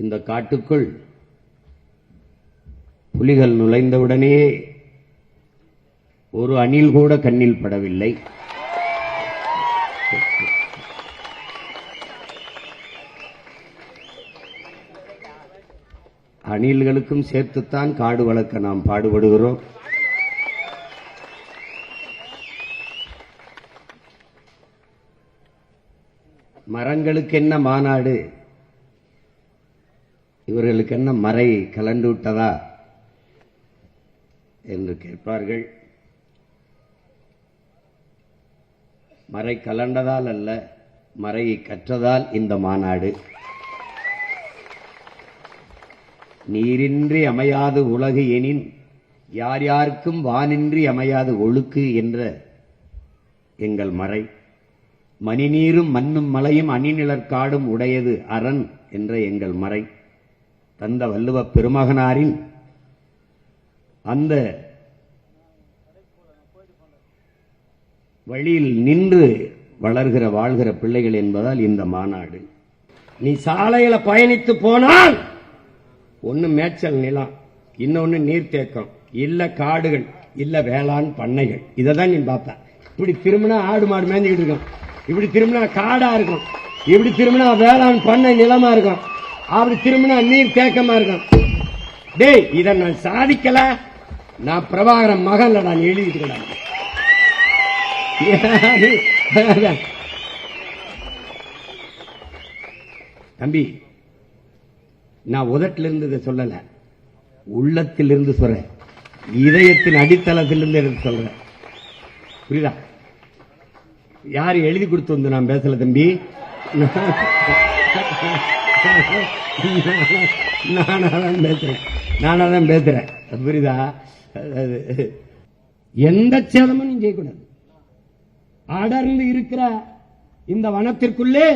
இந்த காட்டுக்குள் புலிகள் நுழைந்தவுடனே ஒரு அணில் கூட கண்ணில் படவில்லை. அணில்களுக்கும் சேர்த்துத்தான் காடு வளர்க்க நாம் பாடுபடுகிறோம். மரங்களுக்கு என்ன மாநாடு, இவர்களுக்கு என்ன மறை கலந்து விட்டதா என்று கேட்பார்கள். மறை கலண்டதால் அல்ல, மறையை கற்றதால் இந்த மாநாடு. நீரின்றி அமையாது உலகு எனின் யார் யாருக்கும் வானின்றி அமையாது ஒழுக்கு என்ற எங்கள் மறை. மணிநீரும் மண்ணும் மலையும் அணிநிழற்காடும் உடையது அரண் என்ற எங்கள் மறை. தந்த வள்ளுவப் பெருமகனாரின் அந்த வழியில் நின்று வளர்கிற வாழ்கிற பிள்ளைகள் என்பதால் இந்த மாநாடு. நீ சாலையில பயணித்து போனால் ஒன்னு மேய்ச்சல் நிலம், இன்னொன்னு நீர்த்தேக்கம், இல்ல காடுகள், இல்ல வேளாண் பண்ணைகள். இததான் நீ பார்ப்ப. இப்படி திரும்பினா ஆடு மாடு மேய்ஞ்சிக்கிட்டு இருக்கும், இப்படி திரும்பினா காடா இருக்கும், இப்படி திரும்பினா வேளாண் பண்ணை நிலமா இருக்கும், அப்படி திரும்பினா நீர் தேக்கமா இருக்கும். டேய், இதை நான் சாதிக்கல, நான் பிரபாகரன் மகன்ல நான் எழுதிட்டு கிடாங்க. தம்பி, நான் உதட்டிலிருந்து இதை சொல்லல, உள்ளத்திலிருந்து சொல்றேன், இதயத்தின் அடித்தளத்திலிருந்து எடுத்து சொல்றேன். புரியுதா? யாரு எழுதி கொடுத்து வந்து நான் பேசல தம்பி, நானாதான் பேசுறேன். புரியுதா? எந்த சேதமும் நீ செய்யக்கூடாது. அடர்ந்து இருக்கிற இந்த வனத்திற்குள்ளே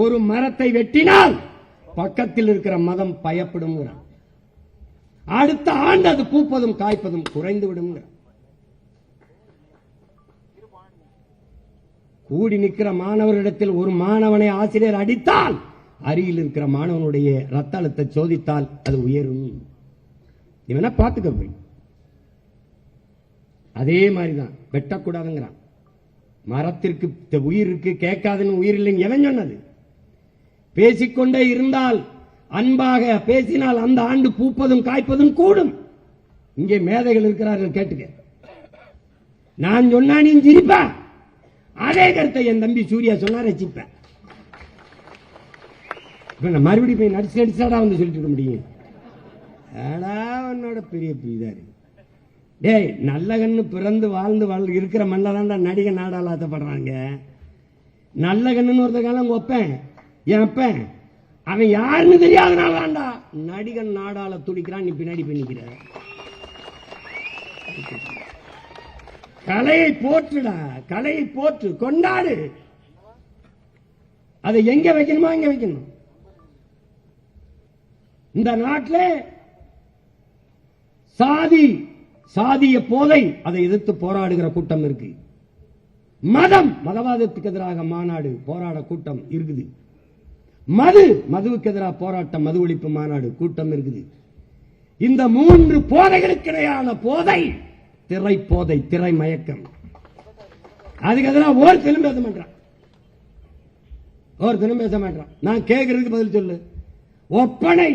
ஒரு மரத்தை வெட்டினால் பக்கத்தில் இருக்கிற மதம் பயப்படும். அடுத்த ஆண்டு அது பூப்பதும் காய்ப்பதும் குறைந்து விடும். கூடி நிற்கிற மாணவரிடத்தில் ஒரு மாணவனை ஆசிரியர் அடித்தால் அருகில் இருக்கிற மாணவனுடைய ரத்த அழுத்தத்தை சோதித்தால் அது உயரும். இவனா பார்த்துக்க போய். அதே மாதிரிதான் வெட்டக்கூடாதுங்கிறான். மரத்திற்கு உயிர் இருக்கு, கேட்காதுன்னு உயிர் இல்லைங்க எவன் சொன்னது? பேசிக்கொண்டே இருந்தால், அன்பாக பேசினால் அந்த ஆண்டு பூப்பதும் காய்ப்பதும் கூடும். இங்கே மேதைகள் இருக்கிறார்கள், கேட்டுக்க. நான் சொன்னா நீ சிரிப்ப, அதே கருத்தை என் தம்பி சூர்யா சொன்னா ரசிப்ப. மறுபடியும் போய் நடிச்சு நடிச்சாடா வந்து சொல்லிட்டு இருக்க முடியும்? உன்னோட பெரிய இதா இருக்கு. டேய், நல்ல கண்ணு பிறந்து வாழ்ந்து இருக்கிற மண்ண தான்டா நடிகை நாடாளாத்தப்படுறாங்க. நல்ல கண்ணுன்னு ஒருத்த காலம் ஒப்பேன், என் அப்பன் அவன் யாருன்னு தெரியாதனால தான்டா நடிகன் நாடாள துடிக்கிறான். நீ பின்னாடி பண்ணிக்கிற. கலையை போற்றுடா, கலையை போற்று, கொண்டாடு. அதை எங்க வைக்கணுமா எங்க வைக்கணும். இந்த நாட்டில் சாதிய போதை, அதை எதிர்த்து போராடுகிற கூட்டம் இருக்கு. மதவாதத்துக்கு எதிராக மாநாடு போராட கூட்டம் இருக்குது. மதுவுக்கு எதிராக போராட்டம், மது ஒழிப்பு மாநாடு கூட்டம் இருக்குது. இந்த மூன்று போதைகளுக்கு இடையான போதை திரை போதை, திரை மயக்கம். அதுக்கு எதிராக ஒருத்தரும் பேச மாட்டான். நான் கேட்கறதுக்கு பதில் சொல்லு. ஒப்பனை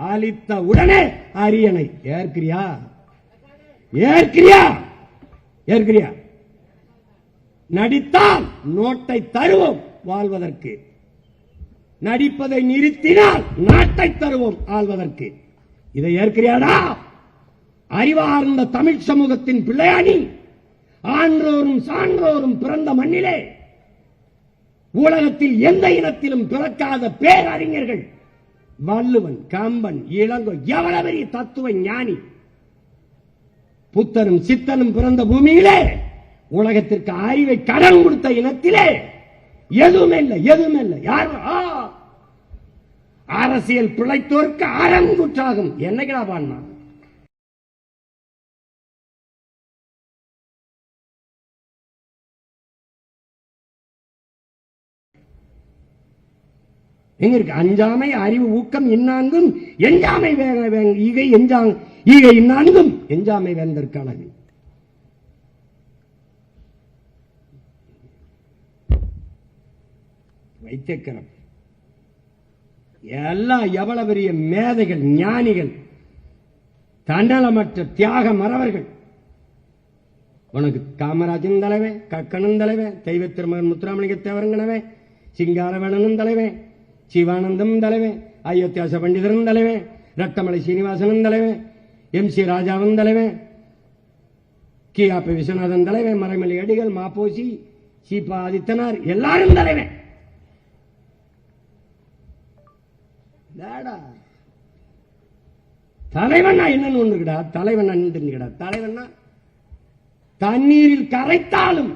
அளித்த உடனே அரியணை ஏற்கிறியா? நடித்தால் நோட்டை தருவோம் வாழ்வதற்கு, நடிப்பதை நிறுத்தினால் நாட்டை தருவோம் ஆள்வதற்கு. இதை ஏற்கிறியாடா? அறிவார்ந்த தமிழ் சமூகத்தின் பிள்ளையானி, ஆன்றோரும் சான்றோரும் பிறந்த மண்ணிலே உலகத்தில் எந்த இனத்திலும் பிறக்காத பேரறிஞர்கள் வள்ளுவன், கம்பன், இளங்கோ, எவ்வளவு பெரிய தத்துவ ஞானி, புத்தரும் சித்தனும் பிறந்த பூமியிலே உலகத்திற்கு அறிவை கடன் கொடுத்த இனத்திலே எதுவுமே இல்லை. யார்? அரசியல் பிழைத்தோர்க்கு அறங்குற்றாகும். என்னைக்கடா பாடினா? எங்க இருக்கு? அஞ்சாமை அறிவு ஊக்கம் இன்னான்கும் எஞ்சாமை ஈகை ஈகை இன்னான்கும் எஞ்சாமை வேந்தற்கான வைத்தியக்கரம். எல்லாம் எவ்வளவு பெரிய மேதைகள், ஞானிகள், தண்டலமற்ற தியாக மறவர்கள். உனக்கு காமராஜன் தலைவன், கக்கனும் தலைவன், தெய்வ திருமகன் முத்துராமலிங்க தேவரங்கனவன், சிங்காரவேணனும் தலைவன், சிவானந்தம் தலைவன், அயோத்தியாச பண்டிதரும் தலைவன், ரத்தமலை சீனிவாசனும் தலைவன், MC ராஜாவும் தலைவன், KP விஸ்வநாதன் தலைவன், மறைமலை அடிகள், மாப்போசி, சீபா ஆதித்தனார் எல்லாரும் தலைவன். தலைவனா என்னன்னு ஒண்ணுடா, தலைவனா தலைவனா தண்ணீரில் கரைத்தாலும்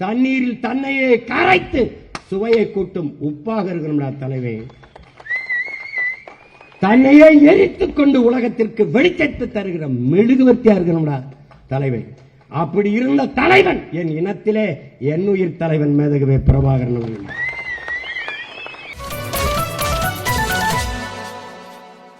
தண்ணீரில் தன்னையே கரைத்து சுவையை கூட்டும் உப்பாக இருக்கணும்டா தலைவே. தன்னையே எரித்துக் கொண்டு உலகத்திற்கு வெளிச்சத்தை தருகிற மெழுகுவர்த்தியா இருக்கணும்டா தலைவன். அப்படி இருந்த தலைவன் என் இனத்திலே என் உயிர் தலைவன் மேதகவே பிரபாகரன்.